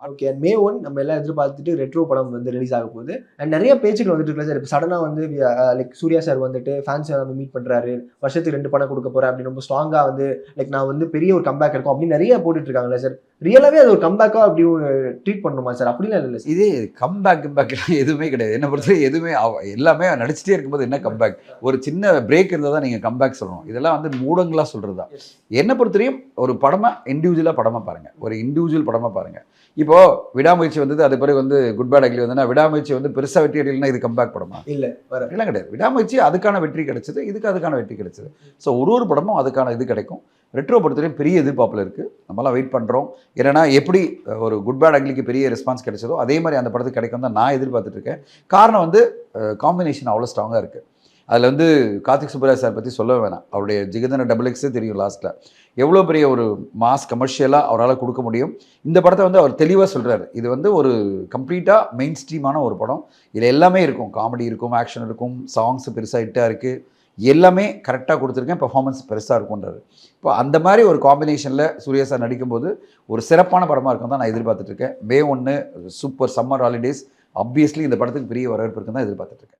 Okay. And May 1 நம்ம எல்லாம் எதிர்பார்த்துட்டு ரெட்ரோ படம் வந்து ரிலீஸ் ஆக போகுது. அண்ட் நெறைய பேச்சுக்கள் வந்துட்டு இருக்குல்ல சார். இப்ப சடனா வந்து லைக் சூர்யா சார் வந்துட்டு ஃபேன்ஸ வந்து மீட் பண்றாரு. வருஷத்துக்கு 2 படம் குடுக்க போறேன் அப்படின்னு ரொம்ப ஸ்ட்ராங்கா வந்து லைக் நான் வந்து பெரிய ஒரு கம்பேக் இருக்கும் அப்படின்னு நெறைய போட்டுட்டு இருக்காங்கல்ல சார். ரியலாவே அது ஒரு கம்பேக்கா அப்படி ஒரு ட்ரீட் பண்ணணுமா சார்? அப்படிலாம் இல்லல்ல சார். இதே கம்பேக்லாம் எதுவுமே கிடையாது. என்ன பொறுத்தவரை எதுவுமே எல்லாமே நடிச்சிட்டே இருக்கும்போது என்ன கம்பேக்? ஒரு சின்ன பிரேக் இருந்தா தான் நீங்க கம்பேக் சொல்லணும். இதெல்லாம் வந்து மூடங்களா சொல்றது தான். என்ன பொறுத்தவரையும் ஒரு படமா இண்டிவிஜுவலா படமா பாருங்க. ஒரு இண்டிவிஜுவல் படமா பாருங்க. இப்போ விடாமுயற்சி வந்தது, அது பிறகு வந்து குட் பேட் அக்லி வந்ததுன்னா, விடாமுயற்சி வந்து பெருசா வெற்றி அடையலைன்னா இது கம்பேக் படமா? இல்ல. எல்லாம் கிடையாது. விடாமுயற்சி அதுக்கான வெற்றி கிடைச்சது, இதுக்கு அதுக்கான வெற்றி கிடைச்சது. ஸோ ஒரு படமும் அதுக்கான இது கிடைக்கும். ரெட்ரோ பொறுத்தவரையும் பெரிய எதிர்பார்ப்புல இருக்கு. நம்மலாம் வெயிட் பண்றோம். ஏன்னா எப்படி ஒரு குட் பேட் அக்லிக்கு பெரிய ரெஸ்பான்ஸ் கிடைச்சதோ, அதே மாதிரி அந்த படத்துக்கு கிடைக்கும் தான் நான் எதிர்பார்த்துட்டு இருக்கேன். காரணம் வந்து காம்பினேஷன் அவ்வளோ ஸ்ட்ராங்கா இருக்கு. அதில் வந்து கார்த்திக் சுப்பராஜ் சார் பற்றி சொல்ல வேணாம். அவருடைய ஜிகதன XX தெரியும் லாஸ்ட்டில். எவ்வளோ பெரிய ஒரு மாஸ் கமர்ஷியலாக அவரால் கொடுக்க முடியும். இந்த படத்தை வந்து அவர் தெளிவாக சொல்கிறார். இது வந்து ஒரு கம்ப்ளீட்டாக மெயின் ஸ்ட்ரீமான ஒரு படம். இதில் எல்லாமே இருக்கும். காமெடி இருக்கும், ஆக்ஷன் இருக்கும், சாங்ஸ் பெருசாக ஹிட்டாக இருக்குது. எல்லாமே கரெக்டாக கொடுத்துருக்கேன். பெர்ஃபார்மன்ஸ் பெருசாக இருக்கும்ன்றாரு. இப்போ அந்த மாதிரி ஒரு காம்பினேஷனில் சூர்யா சார் நடிக்கும்போது ஒரு சிறப்பான படமாக இருக்கும் தான் நான் எதிர்பார்த்துட்ருக்கேன். May 1 super summer holidays. Obviously இந்த படத்துக்கு பெரிய வரவேற்பு இருக்குன்னு தான் எதிர்பார்த்துட்ருக்கேன்.